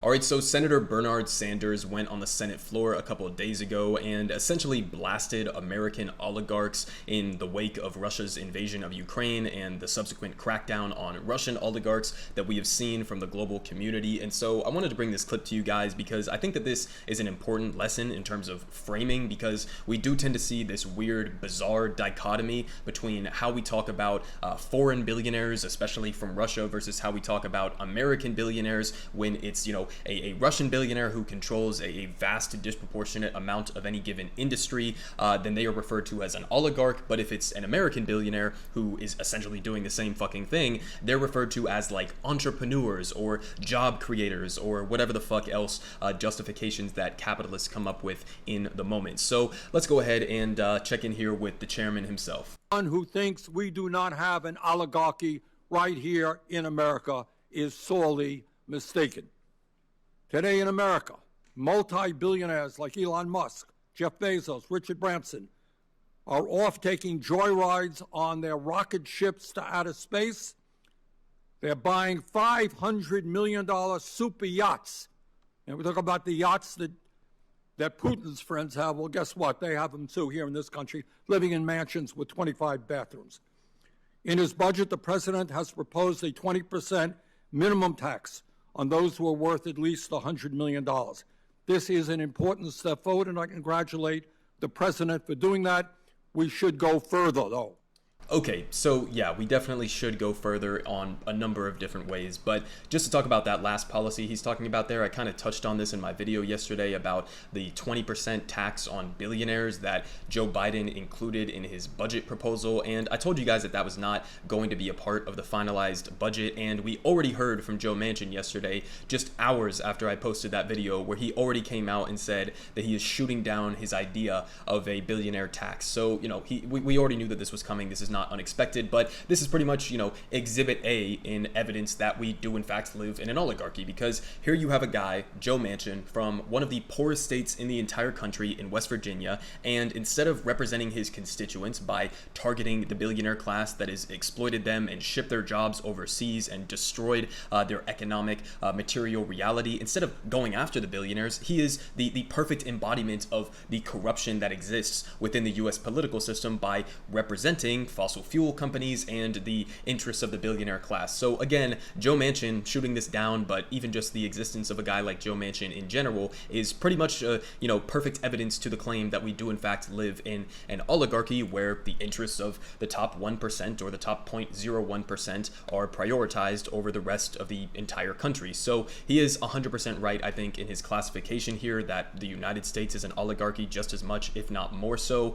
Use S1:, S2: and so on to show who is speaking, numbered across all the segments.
S1: All right, so Senator Bernard Sanders went on the Senate floor a couple of days ago and essentially blasted American oligarchs in the wake of Russia's invasion of Ukraine and the subsequent crackdown on Russian oligarchs that we have seen from the global community. And so I wanted to bring this clip to you guys because I think that this is an important lesson in terms of framing, because we do tend to see this weird, bizarre dichotomy between how we talk about foreign billionaires, especially from Russia, versus how we talk about American billionaires when it's, a Russian billionaire who controls a vast disproportionate amount of any given industry, then they are referred to as an oligarch. But if it's an American billionaire who is essentially doing the same fucking thing, they're referred to as like entrepreneurs or job creators or whatever the fuck else justifications that capitalists come up with in the moment. So let's go ahead and check in here with the chairman himself.
S2: One who thinks we do not have an oligarchy right here in America is sorely mistaken. Today in America, multi-billionaires like Elon Musk, Jeff Bezos, Richard Branson are off taking joyrides on their rocket ships to outer space. They're buying $500 million super yachts. And we talk about the yachts that Putin's friends have. Well, guess what? They have them too here in this country, living in mansions with 25 bathrooms. In his budget, the president has proposed a 20% minimum tax on those who are worth at least $100 million. This is an important step forward, and I congratulate the president for doing that. We should go further, though.
S1: Okay, so yeah, we definitely should go further on a number of different ways, but just to talk about that last policy he's talking about there, I kind of touched on this in my video yesterday about the 20% tax on billionaires that Joe Biden included in his budget proposal, and I told you guys that that was not going to be a part of the finalized budget, and we already heard from Joe Manchin yesterday, just hours after I posted that video, where he already came out and said that he is shooting down his idea of a billionaire tax. So, we already knew that this was coming. This is not unexpected, but this is pretty much, exhibit A in evidence that we do in fact live in an oligarchy, because here you have a guy, Joe Manchin, from one of the poorest states in the entire country in West Virginia, and instead of representing his constituents by targeting the billionaire class that has exploited them and shipped their jobs overseas and destroyed their economic material reality, instead of going after the billionaires, he is the perfect embodiment of the corruption that exists within the US political system by representing fossil fuel companies and the interests of the billionaire class. So again, Joe Manchin shooting this down, but even just the existence of a guy like Joe Manchin in general is pretty much perfect evidence to the claim that we do in fact live in an oligarchy where the interests of the top 1% or the top 0.01% are prioritized over the rest of the entire country. So he is 100% right, I think, in his classification here that the United States is an oligarchy just as much, if not more so,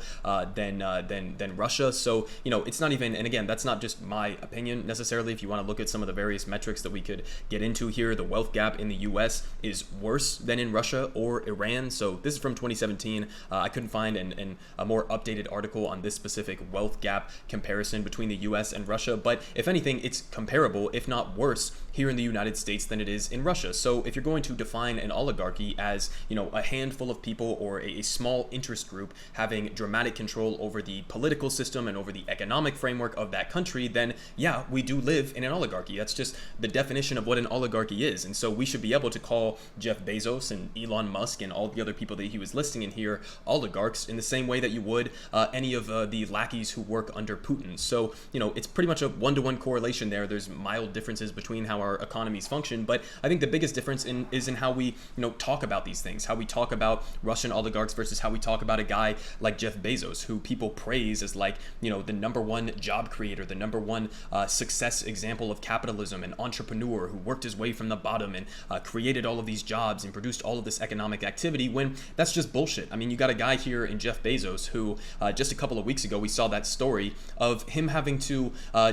S1: than Russia. So it's not even, and again, that's not just my opinion necessarily. If you want to look at some of the various metrics that we could get into here, the wealth gap in the US is worse than in Russia or Iran. So this is from 2017. I couldn't find a more updated article on this specific wealth gap comparison between the US and Russia, but if anything, it's comparable, if not worse, here in the United States than it is in Russia. So if you're going to define an oligarchy as, a handful of people or a small interest group having dramatic control over the political system and over the economic framework of that country, then yeah, we do live in an oligarchy. That's just the definition of what an oligarchy is. And so we should be able to call Jeff Bezos and Elon Musk and all the other people that he was listing in here oligarchs in the same way that you would any of the lackeys who work under Putin. So, it's pretty much a one-to-one correlation there. There's mild differences between how our economies function, but I think the biggest difference is in how we, talk about these things, how we talk about Russian oligarchs versus how we talk about a guy like Jeff Bezos, who people praise as like, the number one job creator, the number one success example of capitalism, an entrepreneur who worked his way from the bottom and created all of these jobs and produced all of this economic activity, when that's just bullshit. I mean, you got a guy here in Jeff Bezos who just a couple of weeks ago, we saw that story of him having to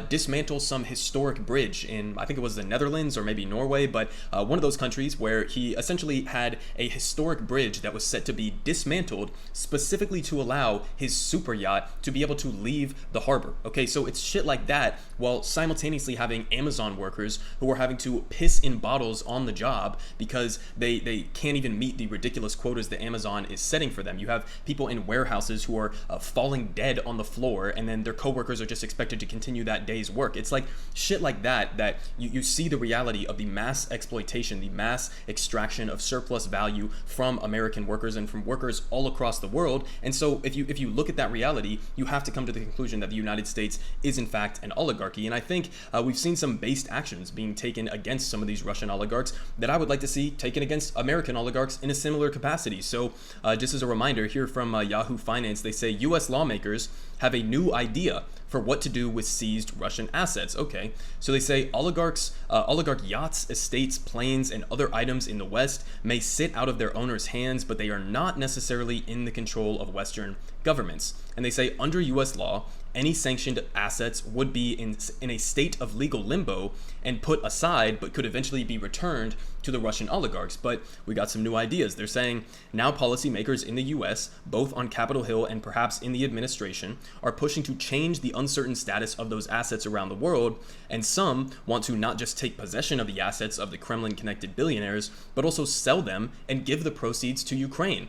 S1: dismantle some historic bridge in, I think it was the Netherlands or maybe Norway, but one of those countries where he essentially had a historic bridge that was set to be dismantled specifically to allow his super yacht to be able to leave the harbor. Okay, so it's shit like that, while simultaneously having Amazon workers who are having to piss in bottles on the job because they can't even meet the ridiculous quotas that Amazon is setting for them. You have people in warehouses who are falling dead on the floor, and then their coworkers are just expected to continue that day's work. It's like shit like that you see the reality of the mass exploitation, the mass extraction of surplus value from American workers and from workers all across the world. And so if you look at that reality, you have to come to the conclusion that the United States is in fact an oligarchy. And I think we've seen some based actions being taken against some of these Russian oligarchs that I would like to see taken against American oligarchs in a similar capacity. So just as a reminder here from Yahoo Finance, they say U.S. lawmakers have a new idea for what to do with seized Russian assets. Okay, so they say oligarch yachts, estates, planes, and other items in the West may sit out of their owners' hands, but they are not necessarily in the control of Western governments. And they say under U.S. law, any sanctioned assets would be in a state of legal limbo and put aside, but could eventually be returned to the Russian oligarchs. But we got some new ideas. They're saying now policymakers in the U.S., both on Capitol Hill and perhaps in the administration, are pushing to change the uncertain status of those assets around the world. And some want to not just take possession of the assets of the Kremlin-connected billionaires, but also sell them and give the proceeds to Ukraine.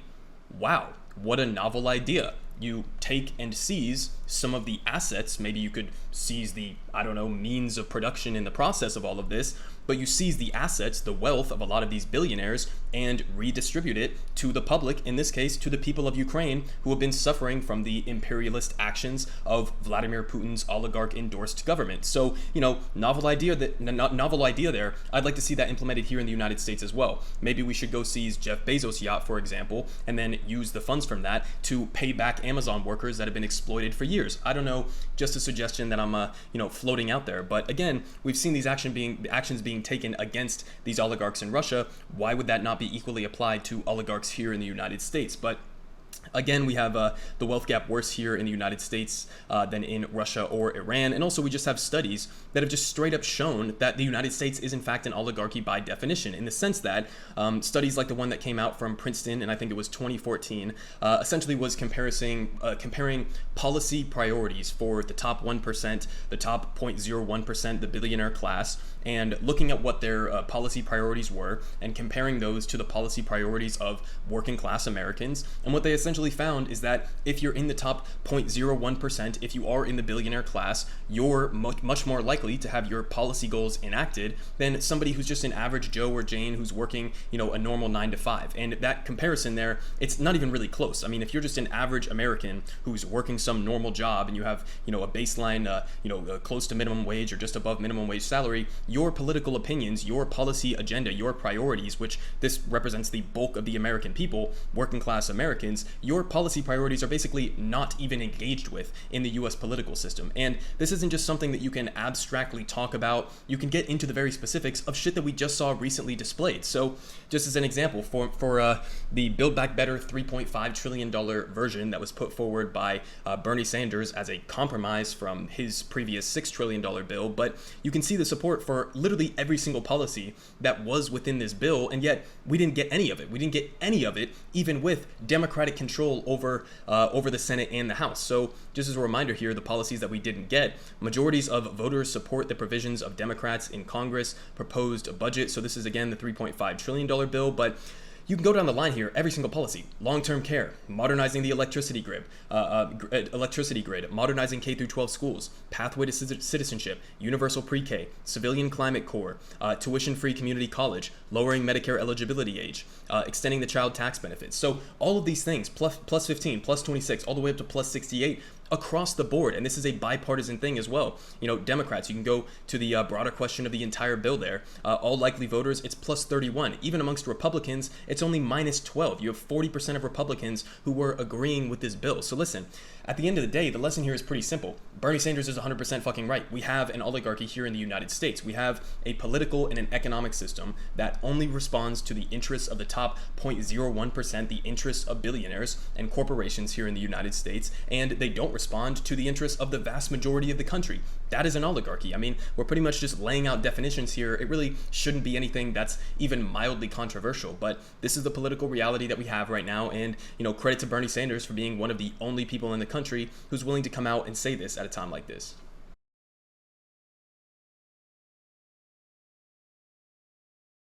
S1: Wow, what a novel idea. You take and seize some of the assets. Maybe you could seize the, means of production in the process of all of this, but you seize the assets, the wealth of a lot of these billionaires, and redistribute it to the public, in this case, to the people of Ukraine who have been suffering from the imperialist actions of Vladimir Putin's oligarch-endorsed government. So, novel idea there. I'd like to see that implemented here in the United States as well. Maybe we should go seize Jeff Bezos' yacht, for example, and then use the funds from that to pay back Amazon workers that have been exploited for years. I don't know, just a suggestion that I'm, floating out there. But again, we've seen these actions being taken against these oligarchs in Russia. Why would that not be equally applied to oligarchs here in the United States? But again, we have the wealth gap worse here in the United States than in Russia or Iran. And also we just have studies that have just straight up shown that the United States is in fact an oligarchy by definition, in the sense that studies like the one that came out from Princeton, and I think it was 2014, essentially was comparing policy priorities for the top 1%, the top 0.01%, the billionaire class, and looking at what their policy priorities were and comparing those to the policy priorities of working class Americans. And what they essentially found is that if you're in the top 0.01%, if you are in the billionaire class, you're much more likely to have your policy goals enacted than somebody who's just an average Joe or Jane who's working, a normal 9 to 5. And that comparison there, it's not even really close. I mean, if you're just an average American who's working some normal job and you have, a baseline, close to minimum wage or just above minimum wage salary, your political opinions, your policy agenda, your priorities, which this represents the bulk of the American people, working class Americans, your policy priorities are basically not even engaged with in the US political system. And this isn't just something that you can abstractly talk about. You can get into the very specifics of shit that we just saw recently displayed. So just as an example, for the Build Back Better $3.5 trillion version that was put forward by Bernie Sanders as a compromise from his previous $6 trillion bill, but you can see the support for literally every single policy that was within this bill, and yet we didn't get any of it. We didn't get any of it, even with Democratic control over the Senate and the House. So just as a reminder here, the policies that we didn't get, majorities of voters support the provisions of Democrats in Congress proposed budget. So this is again the $3.5 trillion bill, but you can go down the line here, every single policy: long-term care, modernizing the electricity grid, modernizing K through 12 schools, pathway to citizenship, universal pre-K, civilian climate corps, tuition-free community college, lowering Medicare eligibility age, extending the child tax benefits. So all of these things, plus 15, plus 26, all the way up to plus 68, across the board. And this is a bipartisan thing as well. Democrats, you can go to the broader question of the entire bill there. All likely voters, it's plus 31. Even amongst Republicans, it's only minus 12. You have 40% of Republicans who were agreeing with this bill. So listen, at the end of the day, the lesson here is pretty simple. Bernie Sanders is 100% fucking right. We have an oligarchy here in the United States. We have a political and an economic system that only responds to the interests of the top 0.01%, the interests of billionaires and corporations here in the United States, and they don't respond to the interests of the vast majority of the country. That is an oligarchy. I mean, we're pretty much just laying out definitions here. It really shouldn't be anything that's even mildly controversial, but this is the political reality that we have right now. And, credit to Bernie Sanders for being one of the only people in the country who's willing to come out and say this at a time like this.